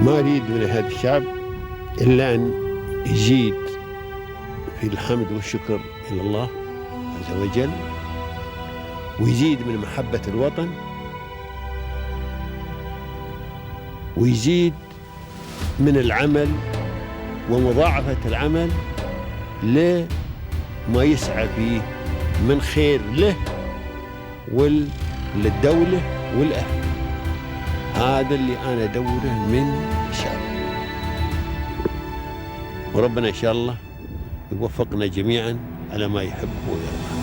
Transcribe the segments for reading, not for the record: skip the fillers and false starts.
ما أريد من هذا الشعب إلا أن يزيد في الحمد والشكر إلى الله عز وجل، ويزيد من محبة الوطن، ويزيد من العمل ومضاعفة العمل لما يسعى فيه من خير له وللدولة والأهل. هذا اللي أنا أدوره من الشعب، وربنا إن شاء الله يوفقنا جميعا على ما يحب ويرضى.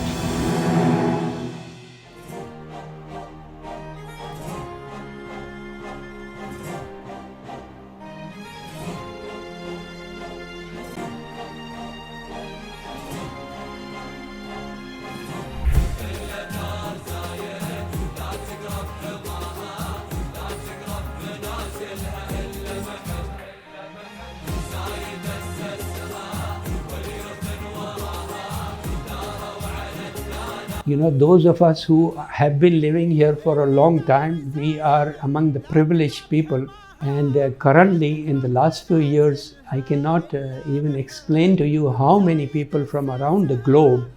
You know, those of us who have been living here for a long time, we are among the privileged people. And currently, in the last few years, I cannot even explain to you how many people from around the globe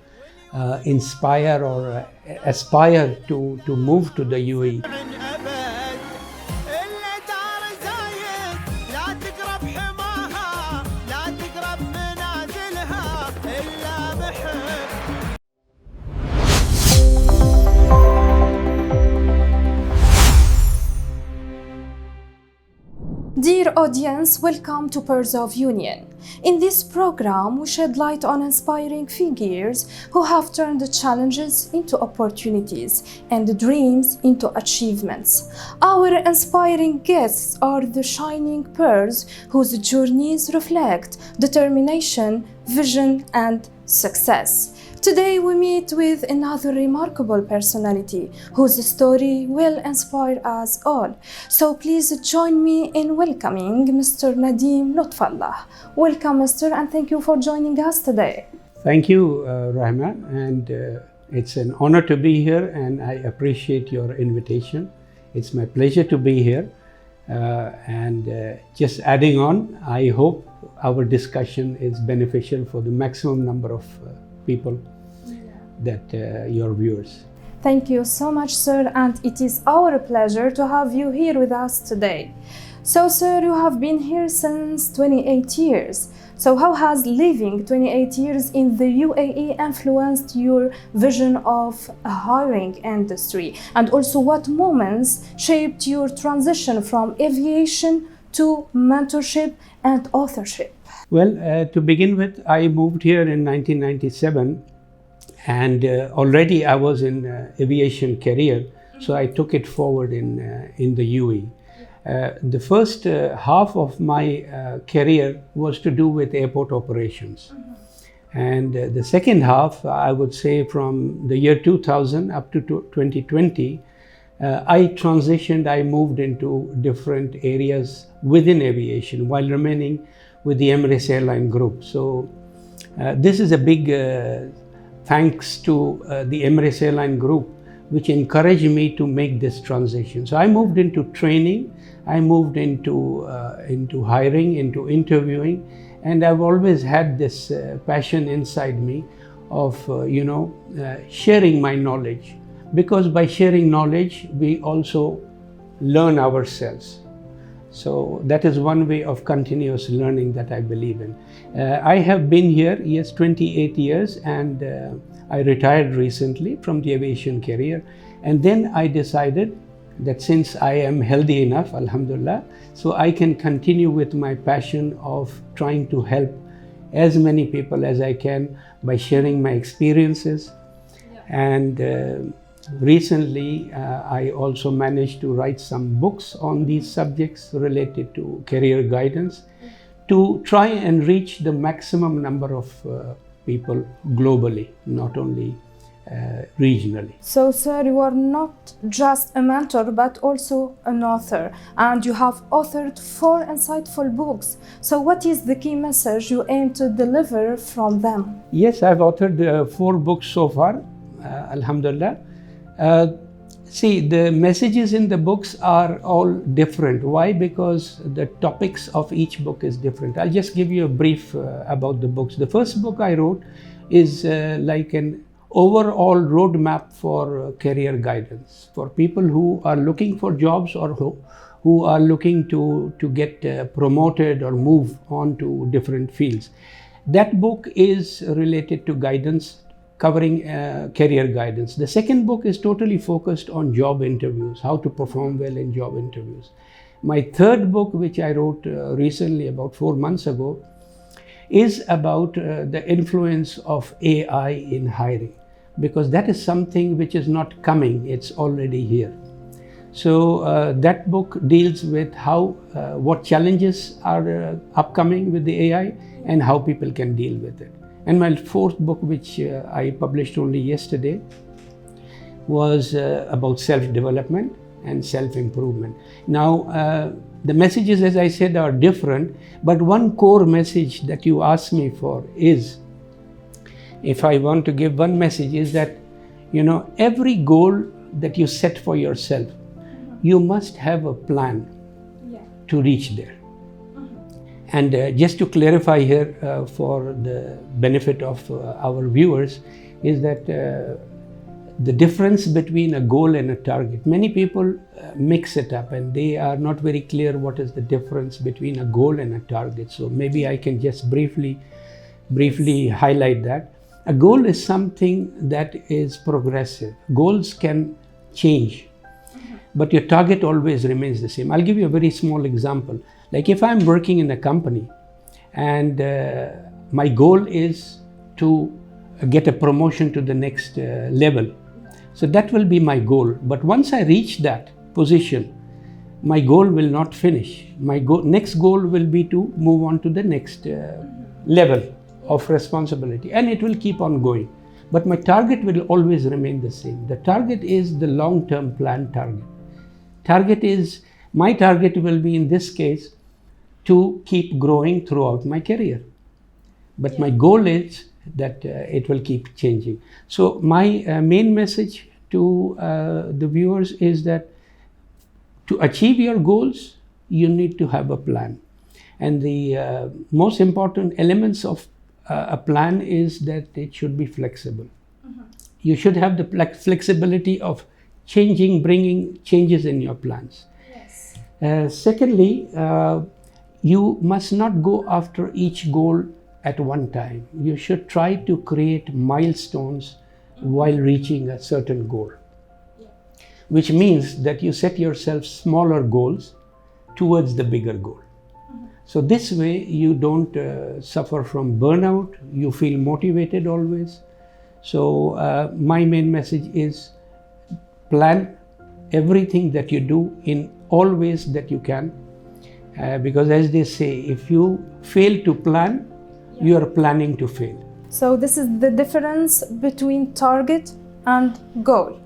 inspire or aspire to move to the UAE. Dear audience, welcome to Pearls of Union. In this program, we shed light on inspiring figures who have turned challenges into opportunities and dreams into achievements. Our inspiring guests are the shining pearls whose journeys reflect determination, vision, and success. Today we meet with another remarkable personality whose story will inspire us all. So please join me in welcoming Mr. Nadeem Lutfullah. Welcome, Mr., and thank you for joining us today. Thank you, Rahma, and it's an honor to be here, and I appreciate your invitation. It's my pleasure to be here. Just adding on, I hope our discussion is beneficial for the maximum number of people that your viewers. Thank you so much, sir, and it is our pleasure to have you here with us today. So, sir, you have been here since 28 years. So how has living 28 years in the UAE influenced your vision of a hiring industry? And also what moments shaped your transition from aviation to mentorship and authorship? Well, to begin with, I moved here in 1997. And already I was in aviation career, so I took it forward in the UAE. The first half of my career was to do with airport operations. And the second half, I would say from the year 2000 up to 2020, I transitioned, I moved into different areas within aviation while remaining with the Emirates Airline Group. So this is a big thanks to the Emirates Airline Group, which encouraged me to make this transition. So I moved into training, I moved into hiring, into interviewing, and I've always had this passion inside me of sharing my knowledge, because by sharing knowledge we also learn ourselves. So that is one way of continuous learning that I believe in. I have been here, yes, 28 years, and I retired recently from the aviation career. And then I decided that since I am healthy enough, alhamdulillah, so I can continue with my passion of trying to help as many people as I can by sharing my experiences. And recently, I also managed to write some books on these subjects related to career guidance to try and reach the maximum number of people globally, not only regionally. So, sir, you are not just a mentor, but also an author, and you have authored 4 insightful books. So what is the key message you aim to deliver from them? Yes, I've authored 4 books so far, alhamdulillah. See, the messages in the books are all different. Why? Because the topics of each book is different. I'll just give you a brief about the books. The first book I wrote is like an overall roadmap for career guidance for people who are looking for jobs or who are looking to get promoted or move on to different fields. That book is related to guidance, covering career guidance. The second book is totally focused on job interviews, how to perform well in job interviews. My third book, which I wrote recently, about 4 months ago, is about the influence of AI in hiring, because that is something which is not coming, it's already here. So that book deals with how, what challenges are upcoming with the AI and how people can deal with it. And my fourth book, which I published only yesterday, was about self-development and self-improvement. Now, the messages, as I said, are different, but one core message that you asked me for is, if I want to give one message, is that, you know, every goal that you set for yourself, you must have a plan to reach there. And just to clarify here for the benefit of our viewers, is that the difference between a goal and a target, many people mix it up and they are not very clear what is the difference between a goal and a target. So maybe I can just briefly highlight that. A goal is something that is progressive. Goals can change, but your target always remains the same. I'll give you a very small example. Like if I'm working in a company and my goal is to get a promotion to the next level, so that will be my goal. But once I reach that position, my goal will not finish. My next goal will be to move on to the next level of responsibility, and it will keep on going. But my target will always remain the same. The target is the long-term plan target. My target will be, in this case, to keep growing throughout my career. But my goal is that it will keep changing. So my main message to the viewers is that to achieve your goals, you need to have a plan. And the most important elements of a plan is that it should be flexible. You should have the flexibility of changing, bringing changes in your plans. Secondly, you must not go after each goal at one time. You should try to create milestones while reaching a certain goal, which means that you set yourself smaller goals towards the bigger goal. So this way you don't suffer from burnout, you feel motivated always. So my main message is plan everything that you do in all ways that you can, because as they say, if you fail to plan, you are planning to fail. So this is the difference between target and goal.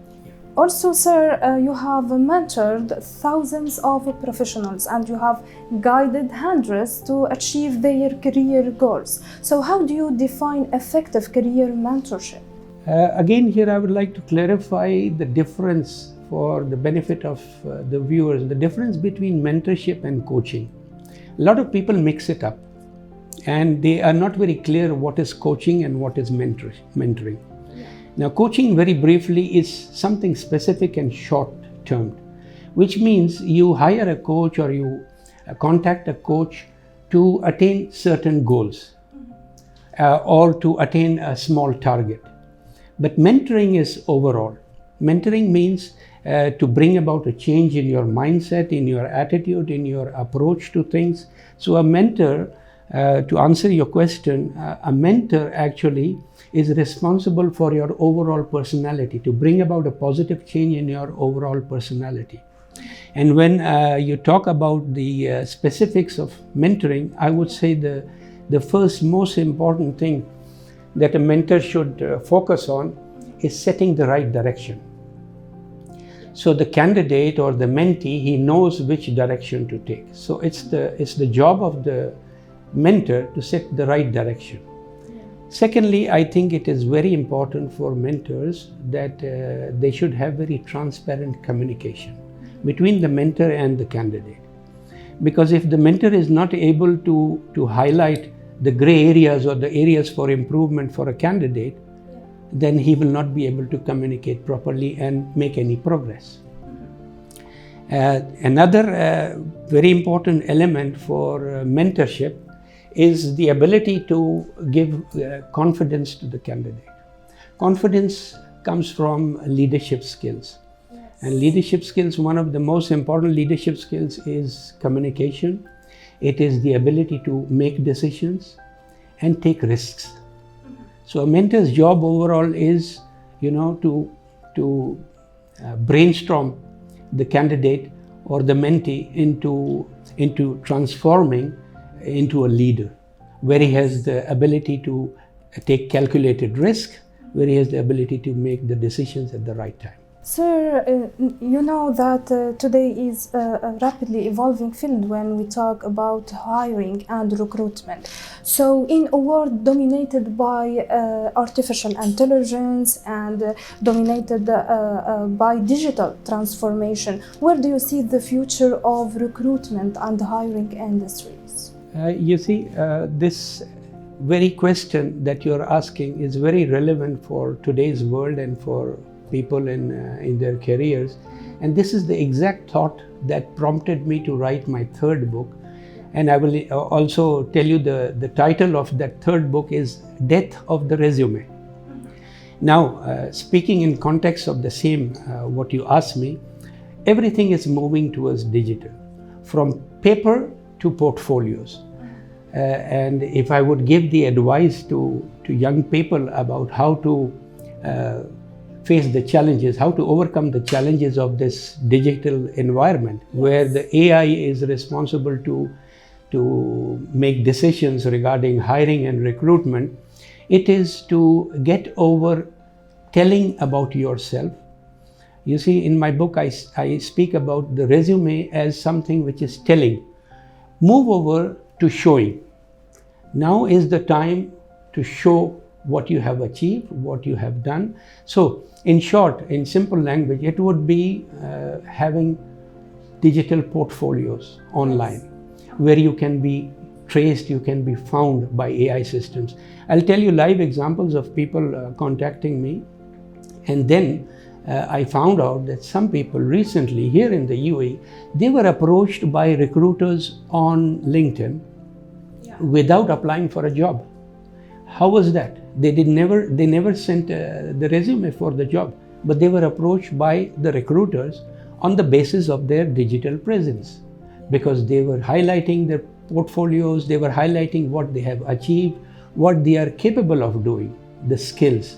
Also, sir, you have mentored thousands of professionals and you have guided hundreds to achieve their career goals. So how do you define effective career mentorship? Again, here I would like to clarify the difference for the benefit of the viewers, the difference between mentorship and coaching. A lot of people mix it up and they are not very clear what is coaching and what is mentoring. Now, coaching, very briefly, is something specific and short-term, which means you hire a coach or you contact a coach to attain certain goals or to attain a small target. But mentoring is overall. Mentoring means to bring about a change in your mindset, in your attitude, in your approach to things. So a mentor, to answer your question, a mentor actually is responsible for your overall personality, to bring about a positive change in your overall personality. And when you talk about the specifics of mentoring, I would say the first most important thing that a mentor should focus on is setting the right direction. So the candidate or the mentee, he knows which direction to take. So it's the job of the mentor to set the right direction. Secondly, I think it is very important for mentors that they should have very transparent communication between the mentor and the candidate. Because if the mentor is not able to highlight the gray areas or the areas for improvement for a candidate, then he will not be able to communicate properly and make any progress. Another very important element for mentorship is the ability to give confidence to the candidate. Confidence comes from leadership skills. And leadership skills, one of the most important leadership skills is communication. It is the ability to make decisions and take risks. So a mentor's job overall is, to brainstorm the candidate or the mentee into transforming into a leader, where he has the ability to take calculated risk, where he has the ability to make the decisions at the right time. Sir, you know that today is a rapidly evolving field when we talk about hiring and recruitment. So in a world dominated by artificial intelligence and dominated by digital transformation, where do you see the future of recruitment and hiring industries? This very question that you're asking is very relevant for today's world and for people in their careers. And this is the exact thought that prompted me to write my third book. And I will also tell you the title of that third book is Death of the Resume. Now, speaking in context of the same, what you asked me, everything is moving towards digital, from paper to portfolios. And if I would give the advice to young people about how to face the challenges, how to overcome the challenges of this digital environment, where the AI is responsible to make decisions regarding hiring and recruitment, it is to get over telling about yourself. You see, in my book, I speak about the resume as something which is telling. Move over to showing. Now is the time to show what you have achieved, what you have done. So, in short, in simple language, it would be having digital portfolios online, where you can be traced, you can be found by AI systems. I'll tell you live examples of people contacting me. And then I found out that some people recently here in the UAE, they were approached by recruiters on LinkedIn without applying for a job. How was that? They never sent the resume for the job, but they were approached by the recruiters on the basis of their digital presence, because they were highlighting their portfolios, they were highlighting what they have achieved, what they are capable of doing, the skills.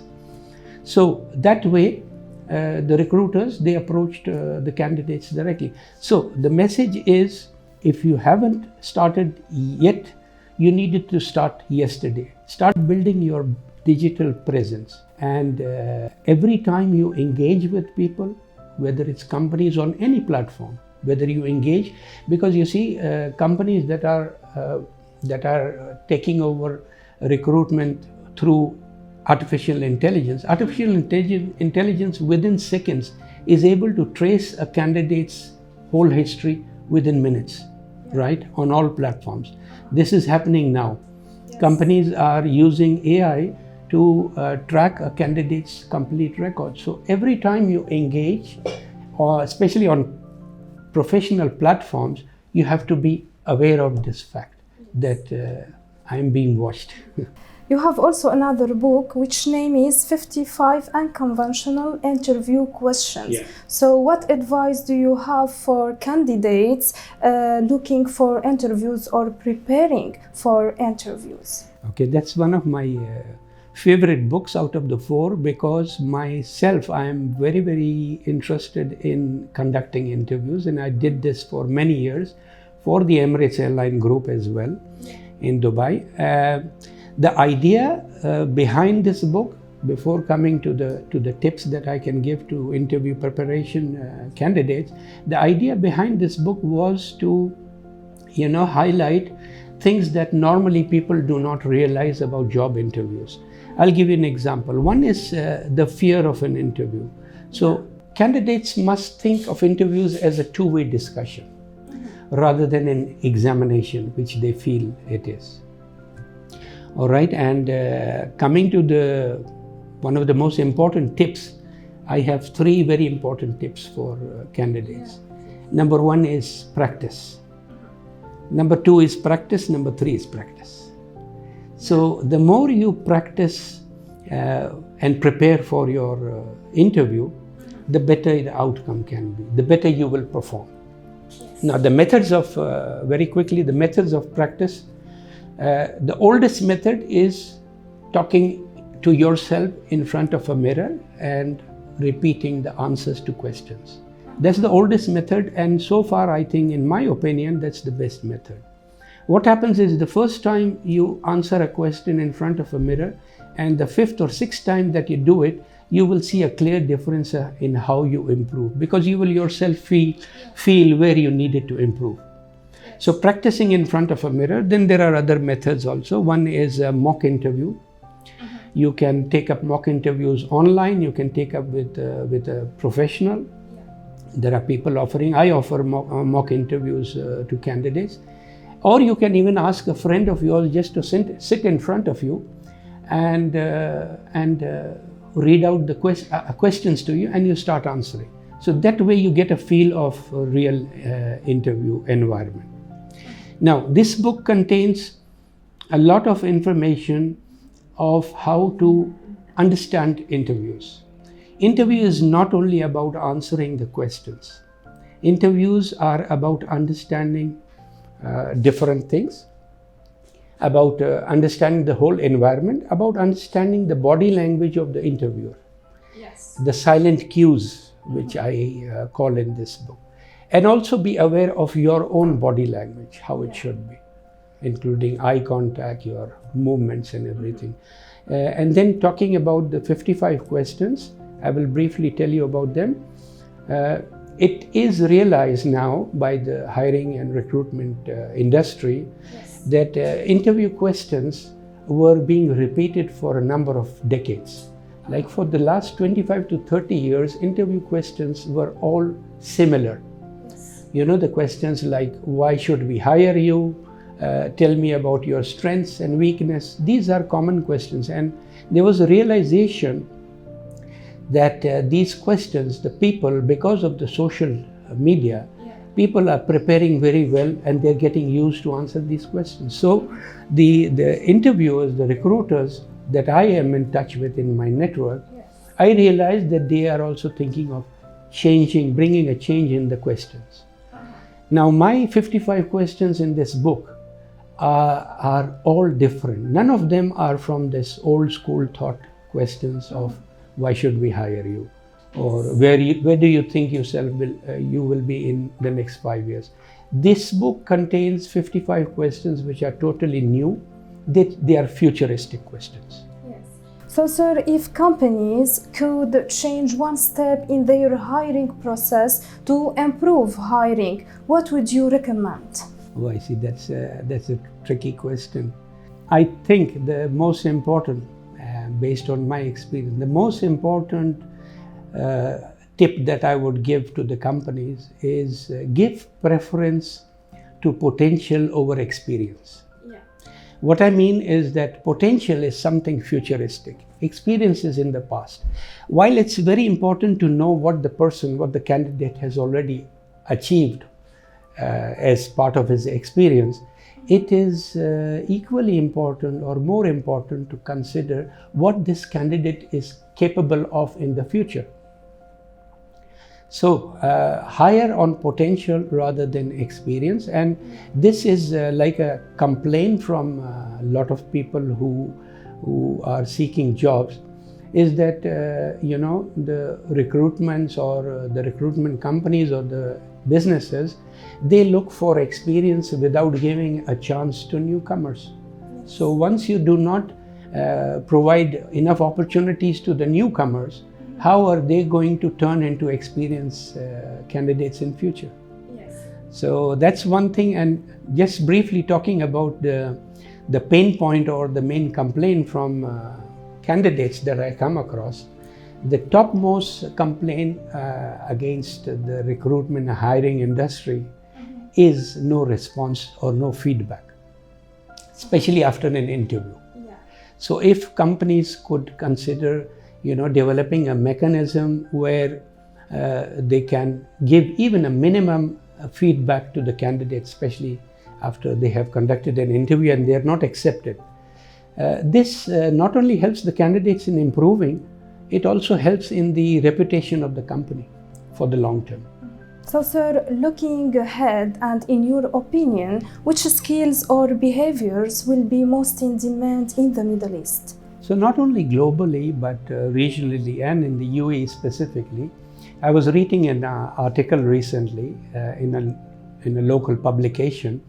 So that way, the recruiters, they approached the candidates directly. So the message is, if you haven't started yet, you needed to start yesterday. Start building your digital presence. And every time you engage with people, whether it's companies on any platform, whether you engage, because you see companies that are taking over recruitment through artificial intelligence. Artificial intelligence within seconds is able to trace a candidate's whole history within minutes, right? On all platforms. This is happening now. Companies are using AI to track a candidate's complete record. So every time you engage, or especially on professional platforms, you have to be aware of this fact that I'm being watched. You have also another book which name is 55 Unconventional Interview Questions. Yeah. So what advice do you have for candidates looking for interviews or preparing for interviews? Okay, that's one of my favorite books out of the four, because myself, I am very, very interested in conducting interviews, and I did this for many years for the Emirates Airline Group as well in Dubai. The idea behind this book, before coming to the tips that I can give to interview preparation candidates, the idea behind this book was to, highlight things that normally people do not realize about job interviews. I'll give you an example. One is the fear of an interview. So candidates must think of interviews as a two-way discussion rather than an examination, which they feel it is. All right, and coming to one of the most important tips, I have three very important tips for candidates. Number one is practice. Number two is practice. Number three is practice. So the more you practice and prepare for your interview, the better the outcome can be, the better you will perform. Now the methods of, very quickly, the methods of practice. The oldest method is talking to yourself in front of a mirror and repeating the answers to questions. That's the oldest method, and so far I think, in my opinion, that's the best method. What happens is the first time you answer a question in front of a mirror, and the fifth or sixth time that you do it, you will see a clear difference in how you improve, because you will yourself feel where you needed to improve. So practicing in front of a mirror. Then there are other methods also. One is a mock interview. You can take up mock interviews online. You can take up with a professional. There are people offering. I offer mock interviews to candidates. Or you can even ask a friend of yours just to sit in front of you and read out the questions to you, and you start answering. So that way you get a feel of a real interview environment. Now, this book contains a lot of information of how to understand interviews. Interview is not only about answering the questions. Interviews are about understanding different things, about understanding the whole environment, about understanding the body language of the interviewer. Yes. The silent cues, which I call in this book. And also be aware of your own body language, how it should be, including eye contact, your movements and everything. And then talking about the 55 questions, I will briefly tell you about them. It is realized now by the hiring and recruitment industry that interview questions were being repeated for a number of decades. Like for the last 25 to 30 years, interview questions were all similar. You know, the questions like, why should we hire you? Tell me about your strengths and weakness. These are common questions. And there was a realization that these questions, the people, because of the social media, people are preparing very well and they're getting used to answer these questions. So the interviewers, the recruiters that I am in touch with in my network, I realized that they are also thinking of changing, bringing a change in the questions. Now, my 55 questions in this book are all different. None of them are from this old school thought questions of why should we hire you, or where do you think you will be in the next 5 years. This book contains 55 questions which are totally new. They are futuristic questions. So, sir, if companies could change one step in their hiring process to improve hiring, what would you recommend? Oh, I see. That's a tricky question. I think the most important, based on my experience, the most important tip that I would give to the companies is give preference to potential over experience. What I mean is that potential is something futuristic. Experience is in the past. While it's very important to know what the candidate has already achieved as part of his experience, it is equally important or more important to consider what this candidate is capable of in the future. So hire on potential rather than experience, and this is like a complaint from a lot of people who are seeking jobs, is that the recruitments or the recruitment companies or the businesses, they look for experience without giving a chance to newcomers. So once you do not provide enough opportunities to the newcomers, how are they going to turn into experienced candidates in future? So that's one thing. And just briefly talking about the pain point or the main complaint from candidates that I come across, the topmost complaint against the recruitment and hiring industry is no response or no feedback, especially after an interview. Yeah. So if companies could consider, developing a mechanism where they can give even a minimum feedback to the candidates, especially after they have conducted an interview and they are not accepted. This not only helps the candidates in improving, it also helps in the reputation of the company for the long term. So, sir, looking ahead and in your opinion, which skills or behaviors will be most in demand in the Middle East? So not only globally, but regionally and in the UAE specifically. I was reading an article recently in a local publication,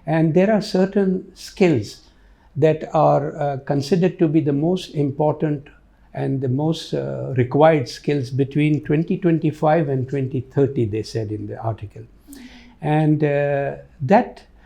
and there are certain skills that are considered to be the most important and the most required skills between 2025 and 2030, they said in the article. And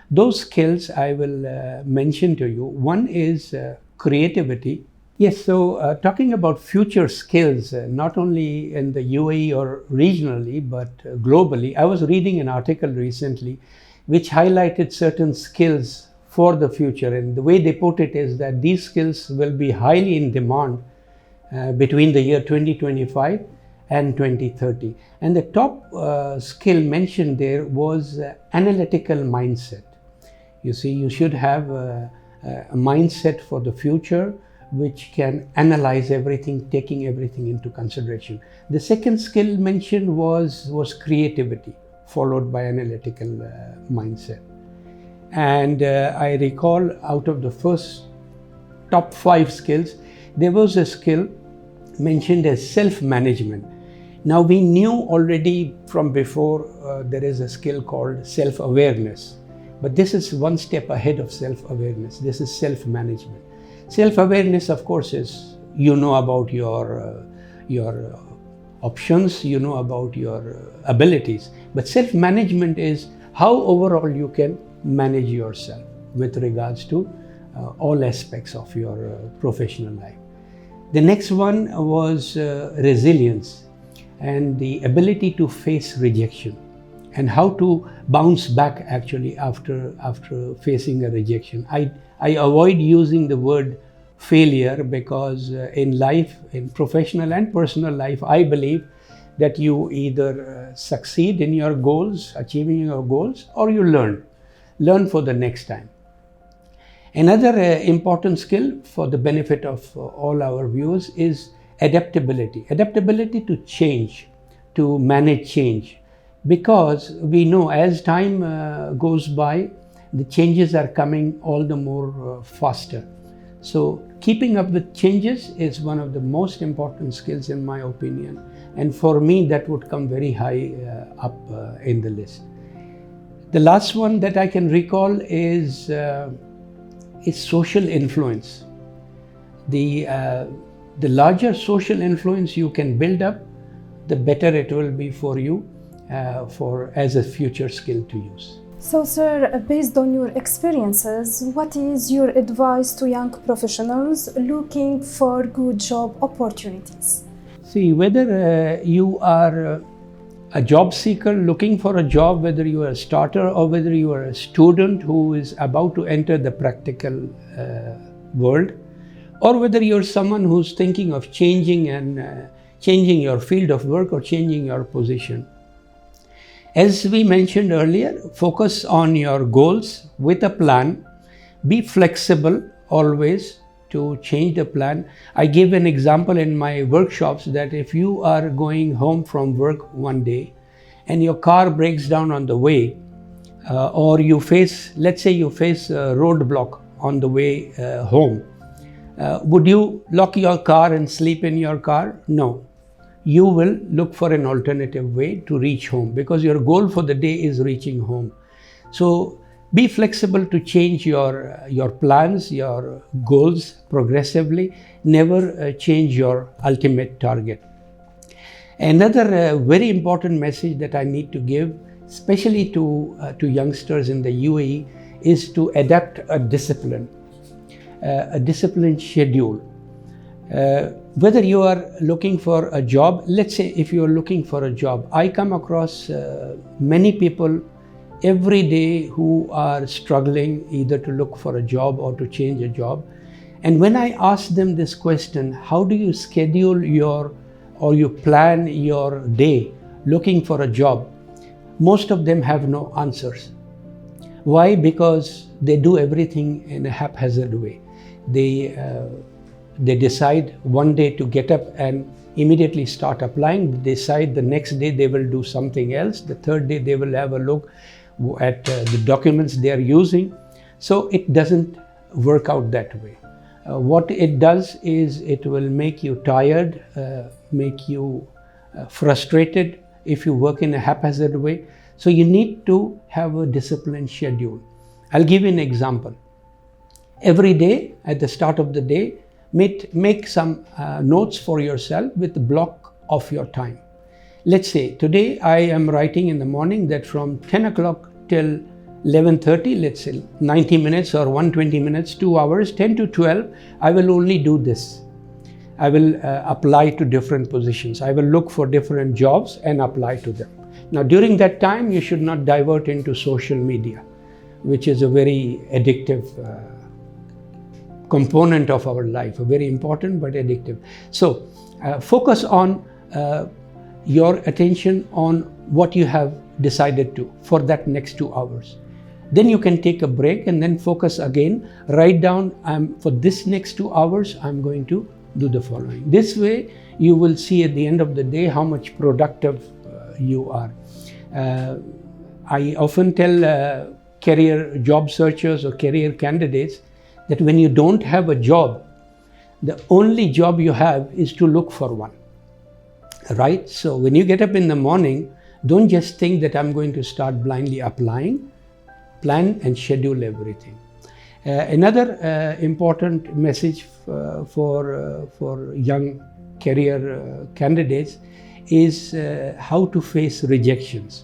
those skills I will mention to you. One is creativity. Yes, so talking about future skills, not only in the UAE or regionally, but globally, I was reading an article recently which highlighted certain skills for the future. And the way they put it is that these skills will be highly in demand between the year 2025 and 2030. And the top skill mentioned there was analytical mindset. You see, you should have a mindset for the future which can analyze everything, taking everything into consideration. The second skill mentioned was creativity, followed by analytical mindset. And I recall out of the first top 5 skills, there was a skill mentioned as self-management. Now we knew already from before there is a skill called self-awareness, but this is one step ahead of self-awareness. This is self-management. Self-awareness, of course, is about your options, about your abilities. But self-management is how overall you can manage yourself with regards to all aspects of your professional life. The next one was resilience and the ability to face rejection and how to bounce back actually after facing a rejection. I avoid using the word failure because in life, in professional and personal life, I believe that you either succeed in your goals, achieving your goals, or you learn for the next time. Another important skill for the benefit of all our viewers is adaptability. Adaptability to change, to manage change. Because we know as time goes by, the changes are coming all the more faster. So keeping up with changes is one of the most important skills in my opinion. And for me, that would come very high up in the list. The last one that I can recall is social influence. The larger social influence you can build up, the better it will be for you as a future skill to use. So, sir, based on your experiences, what is your advice to young professionals looking for good job opportunities? See, whether you are a job seeker looking for a job, whether you are a starter or whether you are a student who is about to enter the practical world, or whether you're someone who's thinking of changing your field of work or changing your position. As we mentioned earlier, focus on your goals with a plan. Be flexible always to change the plan. I give an example in my workshops that if you are going home from work one day and your car breaks down on the way, or let's say you face a roadblock on the way home, would you lock your car and sleep in your car? No. You will look for an alternative way to reach home because your goal for the day is reaching home. So be flexible to change your plans, your goals progressively. Never change your ultimate target. Another very important message that I need to give especially to youngsters in the UAE, is to adapt a disciplined schedule. Whether you are looking for a job, let's say if you are looking for a job, I come across many people every day who are struggling either to look for a job or to change a job. And when I ask them this question, how do you schedule you plan your day looking for a job? Most of them have no answers. Why? Because they do everything in a haphazard way. They decide one day to get up and immediately start applying. They decide the next day they will do something else. The third day they will have a look at the documents they are using. So it doesn't work out that way. What it does is it will make you tired, make you frustrated if you work in a haphazard way. So you need to have a disciplined schedule. I'll give you an example. Every day at the start of the day, make some notes for yourself with the block of your time. Let's say today I am writing in the morning that from 10 o'clock till 11:30, let's say 90 minutes or 120 minutes, 2 hours, 10 to 12, I will only do this. I will apply to different positions. I will look for different jobs and apply to them. Now during that time, you should not divert into social media, which is a very addictive component of our life, very important but addictive. So focus on your attention on what you have decided to for that next 2 hours. Then you can take a break and then focus again. Write down, for this next 2 hours, I'm going to do the following. This way, you will see at the end of the day how much productive you are. I often tell career job searchers or career candidates that when you don't have a job, the only job you have is to look for one, right? So when you get up in the morning, don't just think that I'm going to start blindly applying. Plan and schedule everything. Another important message for young career candidates is how to face rejections.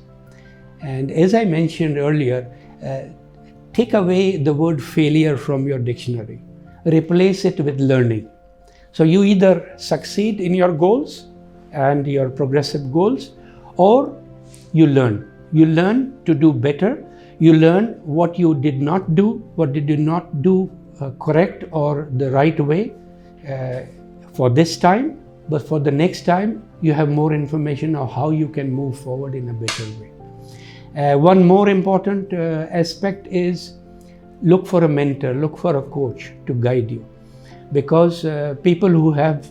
And as I mentioned earlier, take away the word failure from your dictionary. Replace it with learning. So you either succeed in your goals and your progressive goals, or you learn. You learn to do better. You learn what you did not do, what did you not do correct or the right way for this time, but for the next time, you have more information on how you can move forward in a better way. One more important aspect is look for a mentor, look for a coach to guide you, because people who have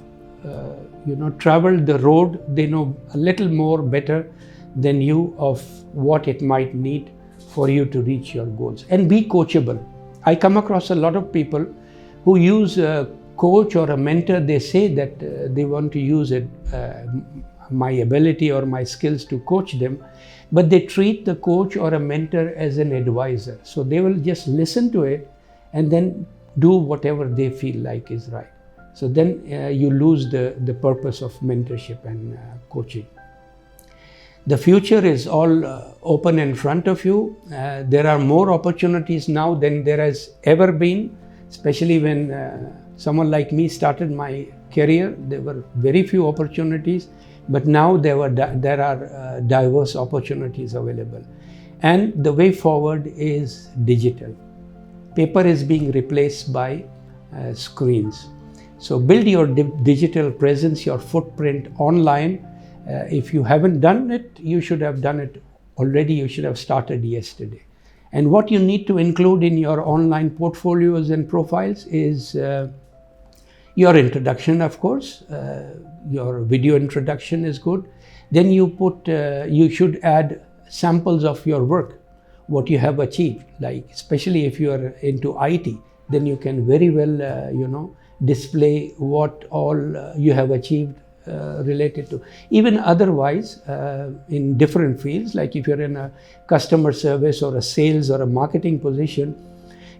traveled the road, they know a little more better than you of what it might need for you to reach your goals. And be coachable. I come across a lot of people who use a coach or a mentor. They say that they want to use my ability or my skills to coach them, but they treat the coach or a mentor as an advisor. So they will just listen to it and then do whatever they feel like is right. So then you lose the purpose of mentorship and coaching. The future is all open in front of you. There are more opportunities now than there has ever been, especially when someone like me started my career. There were very few opportunities, but now there are diverse opportunities available. And the way forward is digital. Paper is being replaced by screens. So build your digital presence, your footprint online. If you haven't done it, you should have done it already. You should have started yesterday. And what you need to include in your online portfolios and profiles is your introduction, of course. Your video introduction is good. Then you should add samples of your work, what you have achieved. Like especially if you are into IT, then you can very well, display what all you have achieved related to. Even otherwise, in different fields, like if you're in a customer service or a sales or a marketing position,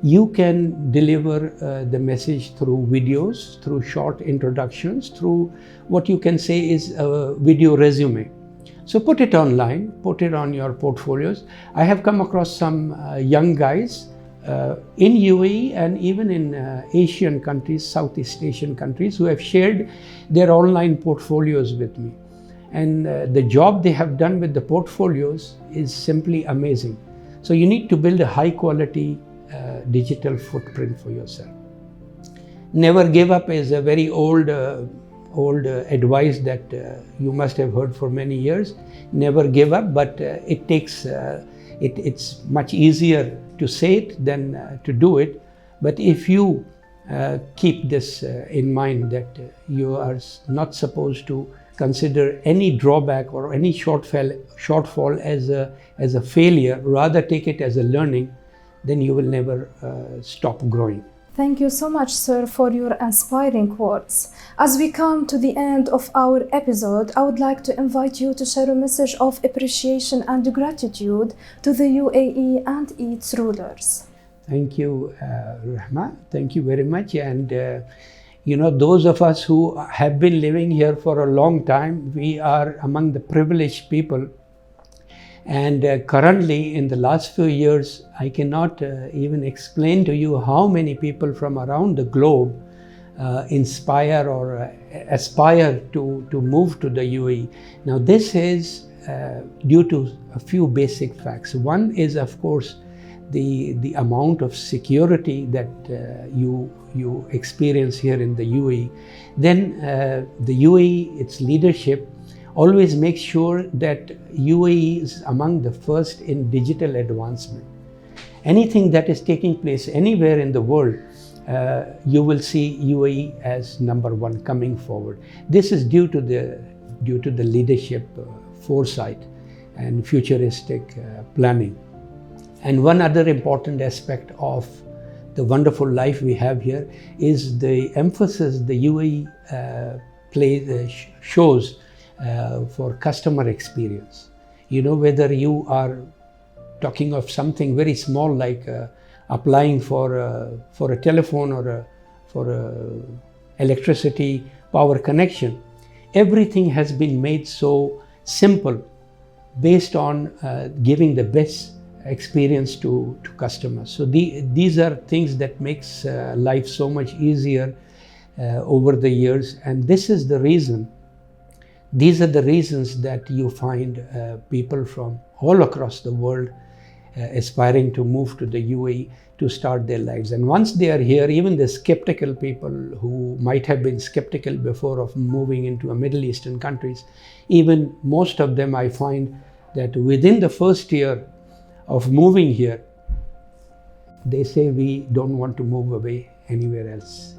you can deliver the message through videos, through short introductions, through what you can say is a video resume. So put it online, put it on your portfolios. I have come across some young guys in UAE and even in Asian countries, Southeast Asian countries, who have shared their online portfolios with me. And the job they have done with the portfolios is simply amazing. So you need to build a high quality digital footprint for yourself. Never give up is a very old advice that you must have heard for many years. Never give up, but it's much easier to say it than to do it. But if you keep this in mind, that you are not supposed to consider any drawback or any shortfall as a failure, rather take it as a learning, then you will never stop growing. Thank you so much, sir, for your inspiring words. As we come to the end of our episode, I would like to invite you to share a message of appreciation and gratitude to the UAE and its rulers. Thank you, Rahma. Thank you very much. And those of us who have been living here for a long time, we are among the privileged people. And currently, in the last few years, I cannot even explain to you how many people from around the globe inspire or aspire to move to the UAE. Now, this is due to a few basic facts. One is, of course, the amount of security that you experience here in the UAE. Then the UAE, its leadership, always make sure that UAE is among the first in digital advancement. Anything that is taking place anywhere in the world, you will see UAE as number one coming forward. This is due to the leadership foresight and futuristic planning. And one other important aspect of the wonderful life we have here is the emphasis the UAE shows for customer experience. Whether you are talking of something very small like applying for a telephone or for a electricity power connection, everything has been made so simple based on giving the best experience to customers. So these are things that makes life so much easier over the years, and these are the reasons that you find people from all across the world aspiring to move to the UAE to start their lives. And once they are here, even the skeptical people who might have been skeptical before of moving into a Middle Eastern countries, even most of them, I find that within the first year of moving here, they say we don't want to move away anywhere else.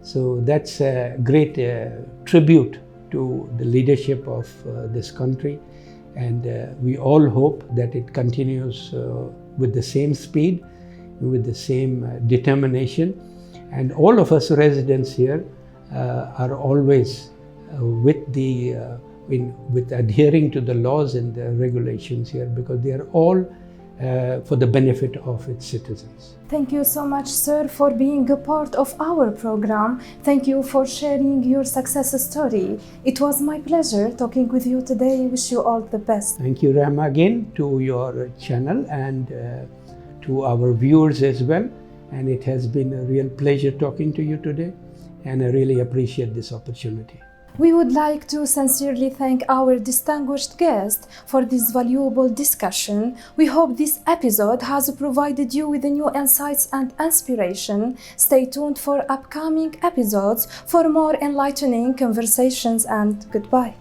So that's a great tribute to the leadership of this country, and we all hope that it continues with the same speed, with the same determination, and all of us residents here are always with adhering to the laws and the regulations here, because they are all for the benefit of its citizens. Thank you so much, sir, for being a part of our program. Thank you for sharing your success story. It was my pleasure talking with you today. I wish you all the best. Thank you, Rahma, again to your channel and to our viewers as well. And it has been a real pleasure talking to you today, and I really appreciate this opportunity. We would like to sincerely thank our distinguished guest for this valuable discussion. We hope this episode has provided you with new insights and inspiration. Stay tuned for upcoming episodes for more enlightening conversations, and goodbye.